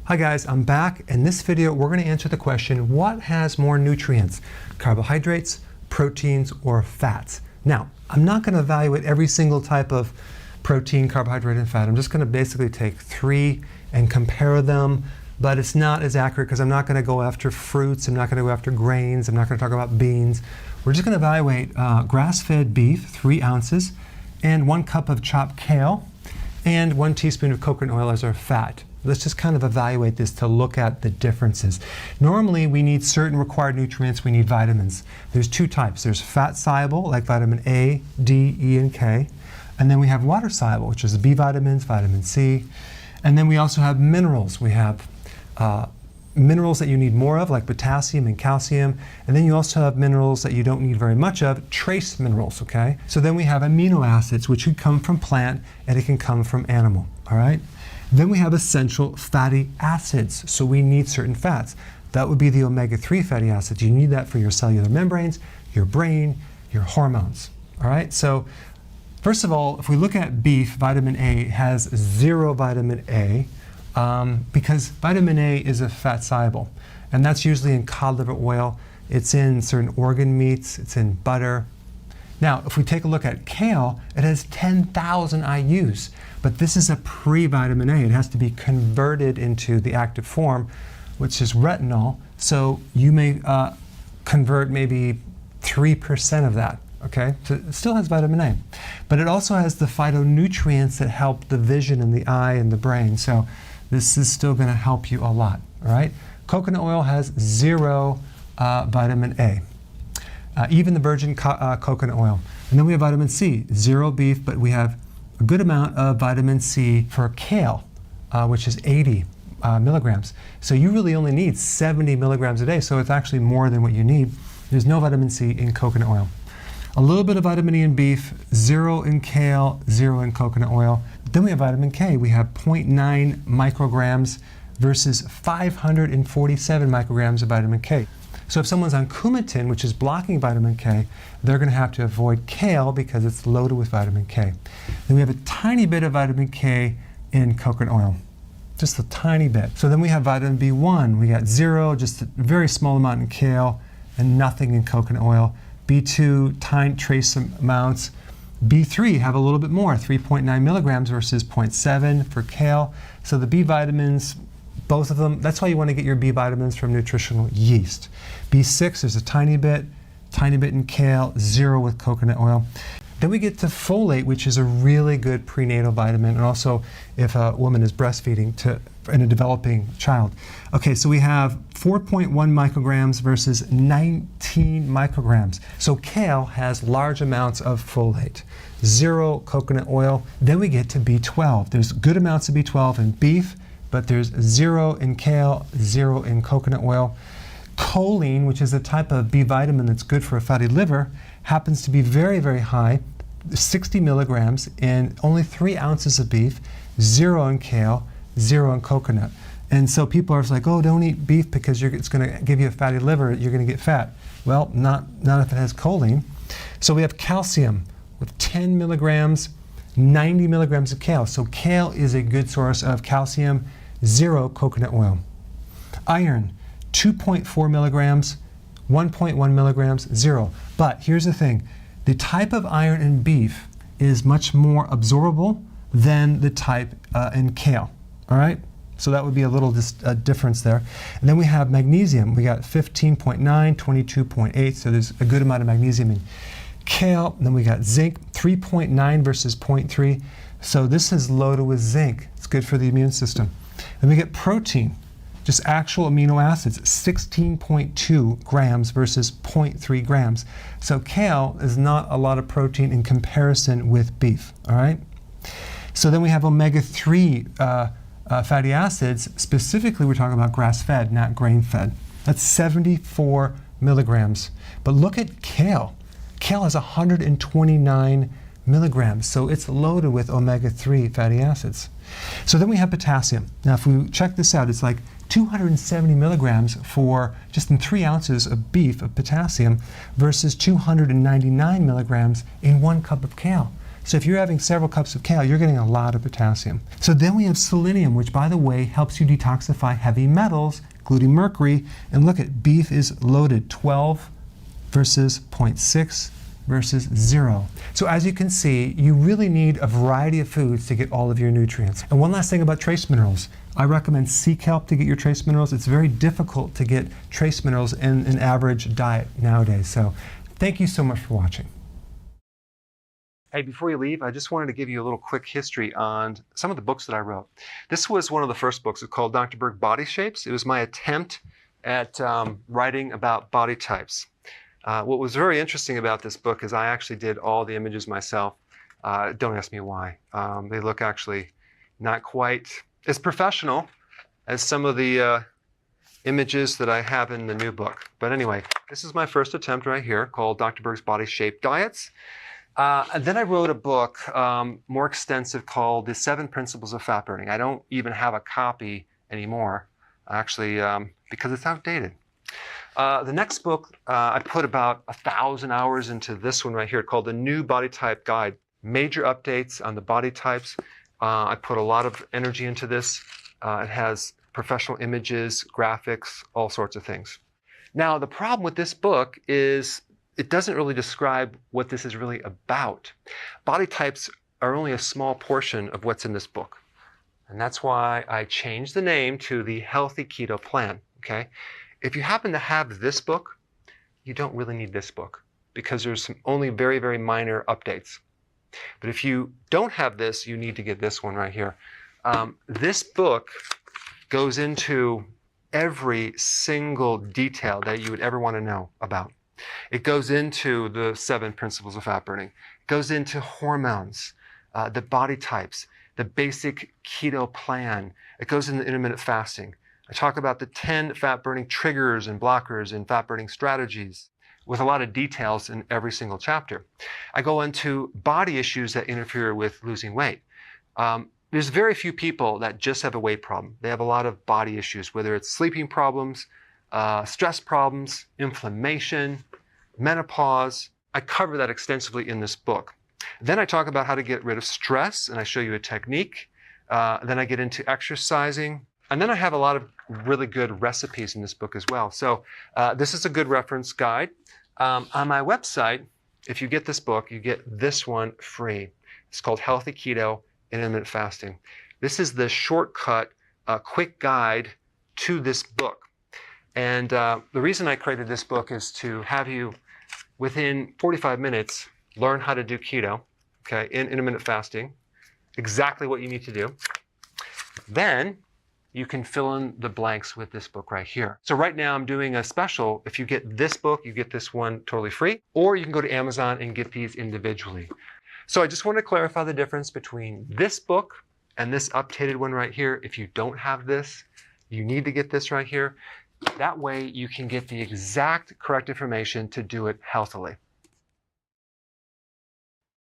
Hi guys, I'm back. In this video, we're going to answer the question, what has more nutrients, carbohydrates, proteins, or fats? Now, I'm not going to evaluate every single type of protein, carbohydrate, and fat. I'm just going to basically take three and compare them, but it's not as accurate because I'm not going to go after fruits, I'm not going to go after grains, I'm not going to talk about beans. We're just going to evaluate grass-fed beef, 3 ounces, and 1 cup of chopped kale, and 1 teaspoon of coconut oil as our fat. Let's just kind of evaluate this to look at the differences. Normally, we need certain required nutrients. We need vitamins. There's 2 types. There's fat-soluble, like vitamin A, D, E, and K. And then we have water-soluble, which is B vitamins, vitamin C. And then we also have minerals. We have minerals that you need more of, like potassium and calcium. And then you also have minerals that you don't need very much of, trace minerals, okay? So then we have amino acids, which could come from plant, and it can come from animal, all right? Then we have essential fatty acids. So we need certain fats. That would be the omega-3 fatty acids. You need that for your cellular membranes, your brain, your hormones. All right? So first of all, if we look at beef, vitamin A has 0 vitamin A because vitamin A is a fat soluble. And that's usually in cod liver oil. It's in certain organ meats. It's in butter. Now, if we take a look at kale, it has 10,000 IUs. But this is a pre-vitamin A. It has to be converted into the active form, which is retinol. So you may convert maybe 3% of that, okay? So it still has vitamin A. But it also has the phytonutrients that help the vision in the eye and the brain. So this is still going to help you a lot, all right? Coconut oil has 0 vitamin A. Even the virgin coconut oil. And then we have vitamin C, 0 beef, but we have a good amount of vitamin C for kale, which is 80 milligrams. So you really only need 70 milligrams a day, so it's actually more than what you need. There's no vitamin C in coconut oil. A little bit of vitamin E in beef, 0 in kale, 0 in coconut oil. Then we have vitamin K. We have 0.9 micrograms versus 547 micrograms of vitamin K. So if someone's on Coumadin, which is blocking vitamin K, they're going to have to avoid kale because it's loaded with vitamin K. Then we have a tiny bit of vitamin K in coconut oil, just a tiny bit. So then we have vitamin B1. We got 0, just a very small amount in kale, and nothing in coconut oil. B2, tiny trace amounts. B3 have a little bit more, 3.9 milligrams versus 0.7 for kale. So the B vitamins, both of them, that's why you want to get your B vitamins from nutritional yeast. B6, there's a tiny bit in kale, 0 with coconut oil. Then we get to folate, which is a really good prenatal vitamin, and also if a woman is breastfeeding in a developing child. Okay, so we have 4.1 micrograms versus 19 micrograms. So kale has large amounts of folate, 0 coconut oil. Then we get to B12. There's good amounts of B12 in beef, but there's 0 in kale, 0 in coconut oil. Choline, which is a type of B vitamin that's good for a fatty liver, happens to be very, very high, 60 milligrams in only 3 ounces of beef, 0 in kale, 0 in coconut. And so people are like, oh, don't eat beef because it's going to give you a fatty liver, you're going to get fat. Well, not if it has choline. So we have calcium with 10 milligrams, 90 milligrams of kale. So kale is a good source of calcium, 0 coconut oil. Iron, 2.4 milligrams, 1.1 milligrams, 0. But here's the thing. The type of iron in beef is much more absorbable than the type in kale, all right? So that would be a little difference there. And then we have magnesium. We got 15.9, 22.8, so there's a good amount of magnesium in kale. And then we got zinc, 3.9 versus 0.3. So this is loaded with zinc. It's good for the immune system. Then we get protein, just actual amino acids, 16.2 grams versus 0.3 grams. So kale is not a lot of protein in comparison with beef, all right? So then we have omega-3 fatty acids. Specifically, we're talking about grass-fed, not grain-fed. That's 74 milligrams. But look at kale. Kale has 129 milligrams, so it's loaded with omega-3 fatty acids. So then we have potassium. Now, if we check this out, it's like 270 milligrams for just in 3 ounces of beef of potassium versus 299 milligrams in 1 cup of kale. So if you're having several cups of kale, you're getting a lot of potassium. So then we have selenium, which by the way, helps you detoxify heavy metals, including mercury. And look at beef is loaded 12 versus 0.6 versus 0. So as you can see, you really need a variety of foods to get all of your nutrients. And one last thing about trace minerals. I recommend sea kelp to get your trace minerals. It's very difficult to get trace minerals in an average diet nowadays. So thank you so much for watching. Hey, before you leave, I just wanted to give you a little quick history on some of the books that I wrote. This was one of the first books. It's called Dr. Berg Body Shapes. It was my attempt at writing about body types. What was very interesting about this book is I actually did all the images myself. Don't ask me why. They look actually not quite as professional as some of the images that I have in the new book. But anyway, this is my first attempt right here called Dr. Berg's Body Shape Diets. And then I wrote a book more extensive called The 7 Principles of Fat Burning. I don't even have a copy anymore, actually, because it's outdated. The next book, I put about 1,000 hours into this one right here called The New Body Type Guide. Major updates on the body types. I put a lot of energy into this. It has professional images, graphics, all sorts of things. Now, the problem with this book is it doesn't really describe what this is really about. Body types are only a small portion of what's in this book. And that's why I changed the name to the Healthy Keto Plan, okay? If you happen to have this book, you don't really need this book because there's some only very, very minor updates. But if you don't have this, you need to get this one right here. This book goes into every single detail that you would ever want to know about. It goes into the 7 principles of fat burning. It goes into hormones, the body types, the basic keto plan. It goes into intermittent fasting. I talk about the 10 fat burning triggers and blockers and fat burning strategies with a lot of details in every single chapter. I go into body issues that interfere with losing weight. There's very few people that just have a weight problem. They have a lot of body issues, whether it's sleeping problems, stress problems, inflammation, menopause. I cover that extensively in this book. Then I talk about how to get rid of stress, and I show you a technique. Then I get into exercising. And then I have a lot of really good recipes in this book as well. So this is a good reference guide. On my website, if you get this book, you get this one free. It's called Healthy Keto and Intermittent Fasting. This is the shortcut, quick guide to this book. And the reason I created this book is to have you, within 45 minutes, learn how to do keto, okay, in intermittent fasting, exactly what you need to do. Then you can fill in the blanks with this book right here. So right now I'm doing a special. If you get this book, you get this one totally free, or you can go to Amazon and get these individually. So I just want to clarify the difference between this book and this updated one right here. If you don't have this, you need to get this right here. That way you can get the exact correct information to do it healthily.